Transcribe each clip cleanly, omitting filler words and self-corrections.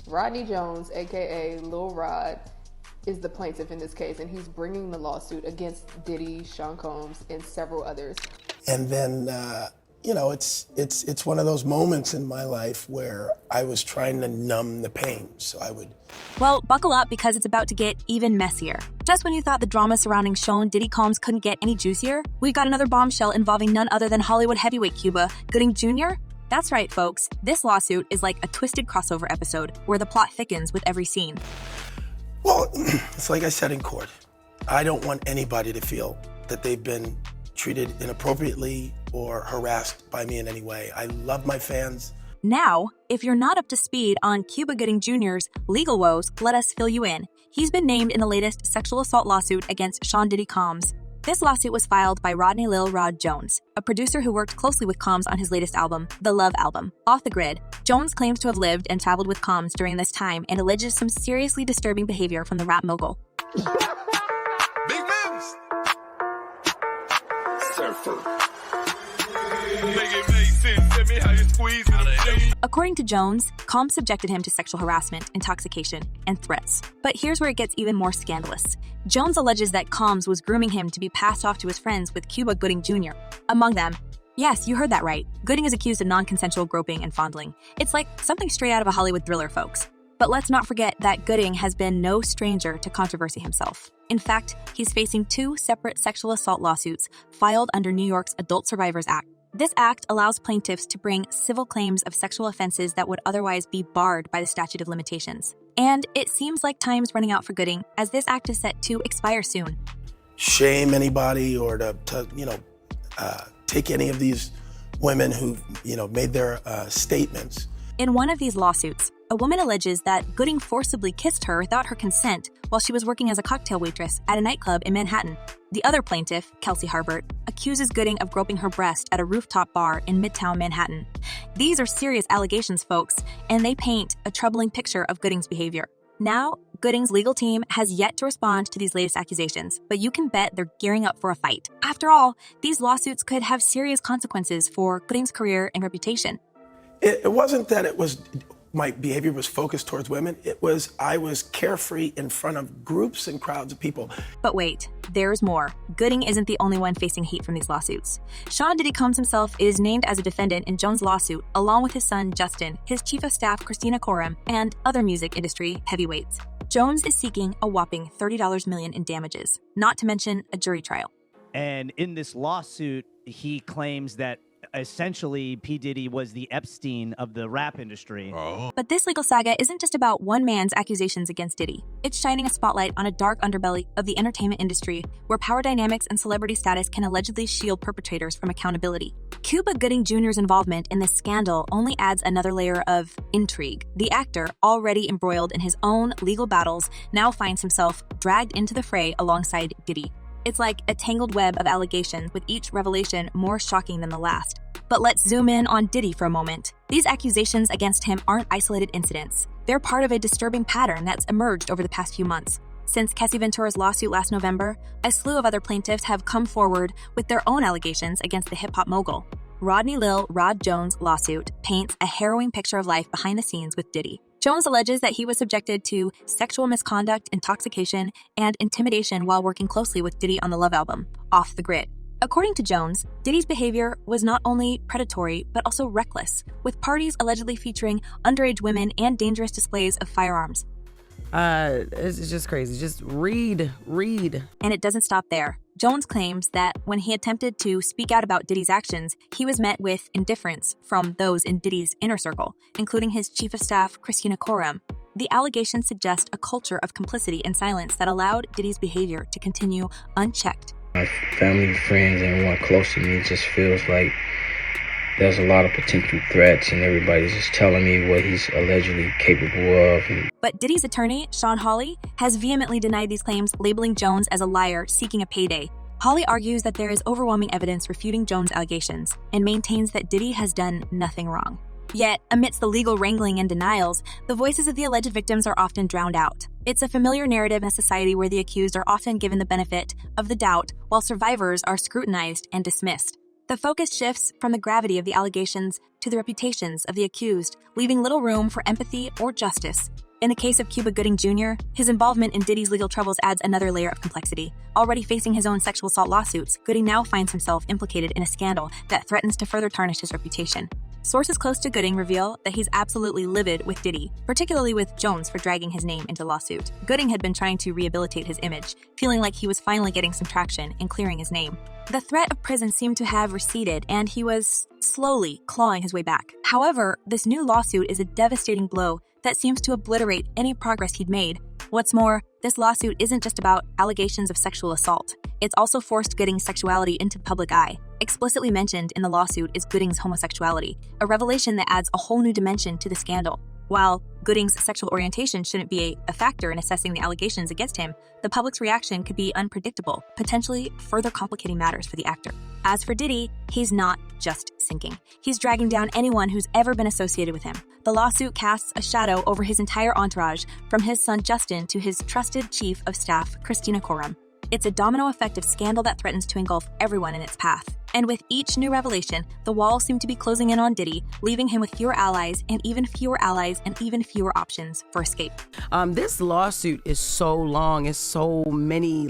Rodney Jones, aka Lil Rod, is the plaintiff in this case, and he's bringing the lawsuit against Diddy, Sean Combs, and several others. And then, it's one of those moments in my life where I was trying to numb the pain, so I would... Well, buckle up because it's about to get even messier. Just when you thought the drama surrounding Sean Diddy Combs couldn't get any juicier, we've got another bombshell involving none other than Hollywood heavyweight Cuba Gooding Jr. That's right, folks. This lawsuit is like a twisted crossover episode where the plot thickens with every scene. Well, it's like I said in court. I don't want anybody to feel that they've been treated inappropriately or harassed by me in any way. I love my fans. Now, if you're not up to speed on Cuba Gooding Jr.'s legal woes, let us fill you in. He's been named in the latest sexual assault lawsuit against Sean Diddy Combs. This lawsuit was filed by Rodney Lil Rod Jones, a producer who worked closely with Combs on his latest album, The Love Album. Off the grid, Jones claims to have lived and traveled with Combs during this time and alleges some seriously disturbing behavior from the rap mogul. Big moves. Surfer. Make it make sense. Tell me how you squeeze it. According to Jones, Combs subjected him to sexual harassment, intoxication, and threats. But here's where it gets even more scandalous. Jones alleges that Combs was grooming him to be passed off to his friends with Cuba Gooding Jr. Among them, yes, you heard that right, Gooding is accused of non-consensual groping and fondling. It's like something straight out of a Hollywood thriller, folks. But let's not forget that Gooding has been no stranger to controversy himself. In fact, he's facing 2 separate sexual assault lawsuits filed under New York's Adult Survivors Act. This act allows plaintiffs to bring civil claims of sexual offenses that would otherwise be barred by the statute of limitations. And it seems like time's running out for Gooding, as this act is set to expire soon. Shame anybody or to take any of these women who, made their statements. In one of these lawsuits, a woman alleges that Gooding forcibly kissed her without her consent while she was working as a cocktail waitress at a nightclub in Manhattan. The other plaintiff, Kelsey Harbert, accuses Gooding of groping her breast at a rooftop bar in Midtown Manhattan. These are serious allegations, folks, and they paint a troubling picture of Gooding's behavior. Now, Gooding's legal team has yet to respond to these latest accusations, but you can bet they're gearing up for a fight. After all, these lawsuits could have serious consequences for Gooding's career and reputation. It wasn't that my behavior was focused towards women. I was carefree in front of groups and crowds of people. But wait, there's more. Gooding isn't the only one facing heat from these lawsuits. Sean Diddy Combs himself is named as a defendant in Jones' lawsuit, along with his son Justin, his chief of staff Christina Coram, and other music industry heavyweights. Jones is seeking a whopping $30 million in damages, not to mention a jury trial. And in this lawsuit, he claims that essentially P. Diddy was the Epstein of the rap industry. Oh. But this legal saga isn't just about one man's accusations against Diddy. It's shining a spotlight on a dark underbelly of the entertainment industry where power dynamics and celebrity status can allegedly shield perpetrators from accountability. Cuba Gooding Jr.'s involvement in this scandal only adds another layer of intrigue. The actor, already embroiled in his own legal battles, now finds himself dragged into the fray alongside Diddy. It's like a tangled web of allegations, with each revelation more shocking than the last. But let's zoom in on Diddy for a moment. These accusations against him aren't isolated incidents. They're part of a disturbing pattern that's emerged over the past few months. Since Kessie Ventura's lawsuit last November, a slew of other plaintiffs have come forward with their own allegations against the hip-hop mogul. Rodney Lil Rod Jones' lawsuit paints a harrowing picture of life behind the scenes with Diddy. Jones alleges that he was subjected to sexual misconduct, intoxication, and intimidation while working closely with Diddy on the Love Album, Off the Grid. According to Jones, Diddy's behavior was not only predatory, but also reckless, with parties allegedly featuring underage women and dangerous displays of firearms. It's just crazy. Just read. And it doesn't stop there. Jones claims that when he attempted to speak out about Diddy's actions, he was met with indifference from those in Diddy's inner circle, including his chief of staff, Christina Coram. The allegations suggest a culture of complicity and silence that allowed Diddy's behavior to continue unchecked. My family and friends, everyone close to me, just feels like there's a lot of potential threats and everybody's just telling me what he's allegedly capable of. But Diddy's attorney, Sean Hawley, has vehemently denied these claims, labeling Jones as a liar seeking a payday. Hawley argues that there is overwhelming evidence refuting Jones' allegations and maintains that Diddy has done nothing wrong. Yet, amidst the legal wrangling and denials, the voices of the alleged victims are often drowned out. It's a familiar narrative in a society where the accused are often given the benefit of the doubt while survivors are scrutinized and dismissed. The focus shifts from the gravity of the allegations to the reputations of the accused, leaving little room for empathy or justice. In the case of Cuba Gooding Jr., his involvement in Diddy's legal troubles adds another layer of complexity. Already facing his own sexual assault lawsuits, Gooding now finds himself implicated in a scandal that threatens to further tarnish his reputation. Sources close to Gooding reveal that he's absolutely livid with Diddy, particularly with Jones for dragging his name into the lawsuit. Gooding had been trying to rehabilitate his image, feeling like he was finally getting some traction in clearing his name. The threat of prison seemed to have receded, and he was slowly clawing his way back. However, this new lawsuit is a devastating blow that seems to obliterate any progress he'd made. What's more, this lawsuit isn't just about allegations of sexual assault. It's also forced Gooding's sexuality into the public eye. Explicitly mentioned in the lawsuit is Gooding's homosexuality, a revelation that adds a whole new dimension to the scandal. While Gooding's sexual orientation shouldn't be a factor in assessing the allegations against him, the public's reaction could be unpredictable, potentially further complicating matters for the actor. As for Diddy, he's not just sinking. He's dragging down anyone who's ever been associated with him. The lawsuit casts a shadow over his entire entourage, from his son Justin to his trusted chief of staff, Christina Coram. It's a domino effect of scandal that threatens to engulf everyone in its path. And with each new revelation, the walls seem to be closing in on Diddy, leaving him with fewer allies and even fewer options for escape. This lawsuit is so long. It's so many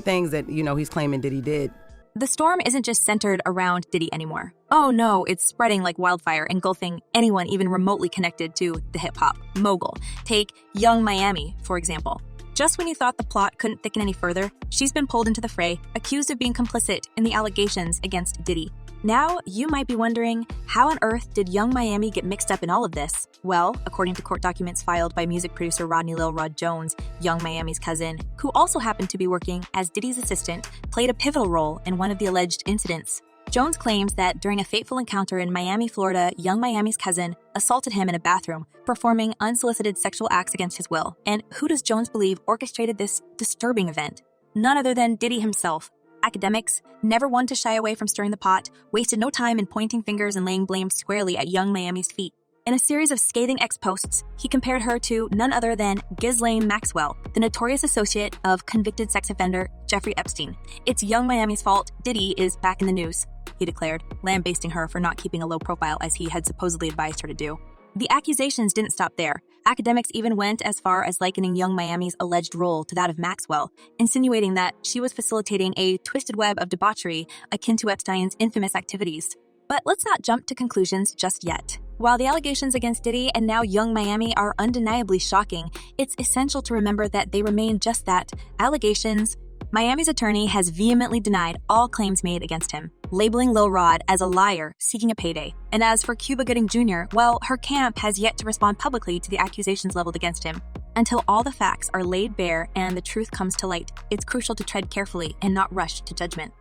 things that, he's claiming Diddy did. The storm isn't just centered around Diddy anymore. Oh no, it's spreading like wildfire, engulfing anyone even remotely connected to the hip-hop mogul. Take Young Miami, for example. Just when you thought the plot couldn't thicken any further, she's been pulled into the fray, accused of being complicit in the allegations against Diddy. Now, you might be wondering, how on earth did Young Miami get mixed up in all of this? Well, according to court documents filed by music producer Rodney Lil Rod Jones, Young Miami's cousin, who also happened to be working as Diddy's assistant, played a pivotal role in one of the alleged incidents. Jones claims that during a fateful encounter in Miami, Florida, Young Miami's cousin assaulted him in a bathroom, performing unsolicited sexual acts against his will. And who does Jones believe orchestrated this disturbing event? None other than Diddy himself. Academics, never one to shy away from stirring the pot, wasted no time in pointing fingers and laying blame squarely at Young Miami's feet. In a series of scathing ex-posts, he compared her to none other than Ghislaine Maxwell, the notorious associate of convicted sex offender Jeffrey Epstein. It's Young Miami's fault Diddy is back in the news, he declared, lambasting her for not keeping a low profile as he had supposedly advised her to do. The accusations didn't stop there. Academics even went as far as likening Young Miami's alleged role to that of Maxwell, insinuating that she was facilitating a twisted web of debauchery akin to Epstein's infamous activities. But let's not jump to conclusions just yet. While the allegations against Diddy and now Young Miami are undeniably shocking, it's essential to remember that they remain just that, allegations. Miami's attorney has vehemently denied all claims made against him, labeling Lil Rod as a liar seeking a payday. And as for Cuba Gooding Jr., well, her camp has yet to respond publicly to the accusations leveled against him. Until all the facts are laid bare and the truth comes to light, it's crucial to tread carefully and not rush to judgment.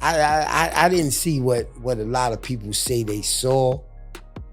I didn't see what a lot of people say they saw,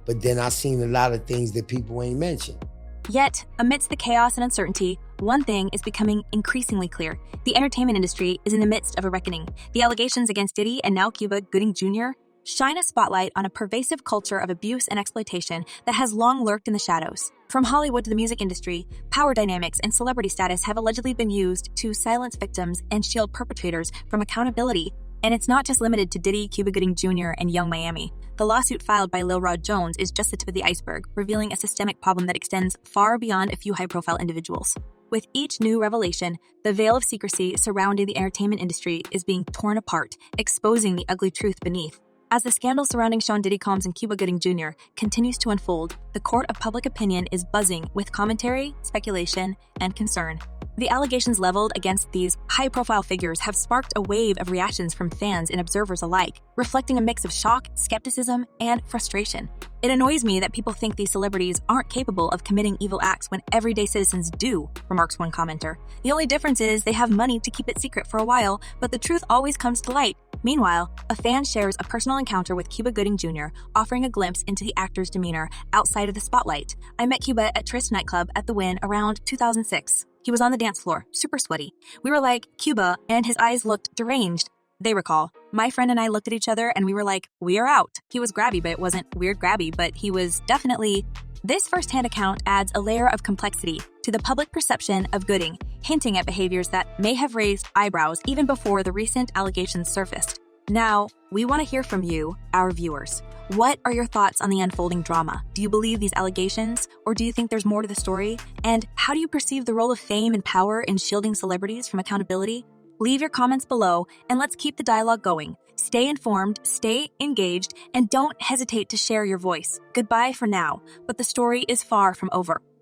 but then I seen a lot of things that people ain't mentioned. Yet, amidst the chaos and uncertainty, one thing is becoming increasingly clear. The entertainment industry is in the midst of a reckoning. The allegations against Diddy and now Cuba Gooding Jr. shine a spotlight on a pervasive culture of abuse and exploitation that has long lurked in the shadows. From Hollywood to the music industry, power dynamics and celebrity status have allegedly been used to silence victims and shield perpetrators from accountability. And it's not just limited to Diddy, Cuba Gooding Jr., and Young Miami. The lawsuit filed by Lil Rod Jones is just the tip of the iceberg, revealing a systemic problem that extends far beyond a few high-profile individuals. With each new revelation, the veil of secrecy surrounding the entertainment industry is being torn apart, exposing the ugly truth beneath. As the scandal surrounding Sean Diddy Combs and Cuba Gooding Jr. continues to unfold, the court of public opinion is buzzing with commentary, speculation, and concern. The allegations leveled against these high-profile figures have sparked a wave of reactions from fans and observers alike, reflecting a mix of shock, skepticism, and frustration. It annoys me that people think these celebrities aren't capable of committing evil acts when everyday citizens do, remarks one commenter. The only difference is they have money to keep it secret for a while, but the truth always comes to light. Meanwhile, a fan shares a personal encounter with Cuba Gooding Jr., offering a glimpse into the actor's demeanor outside of the spotlight. I met Cuba at Trist nightclub at the Wynn around 2006. He was on the dance floor, super sweaty. We were like, Cuba, and his eyes looked deranged. They recall. My friend and I looked at each other and we were like, we are out. He was grabby, but it wasn't weird grabby, but he was definitely... This firsthand account adds a layer of complexity to the public perception of Gooding, hinting at behaviors that may have raised eyebrows even before the recent allegations surfaced. Now, we want to hear from you, our viewers. What are your thoughts on the unfolding drama? Do you believe these allegations, or do you think there's more to the story? And how do you perceive the role of fame and power in shielding celebrities from accountability? Leave your comments below, and let's keep the dialogue going. Stay informed, stay engaged, and don't hesitate to share your voice. Goodbye for now, but the story is far from over.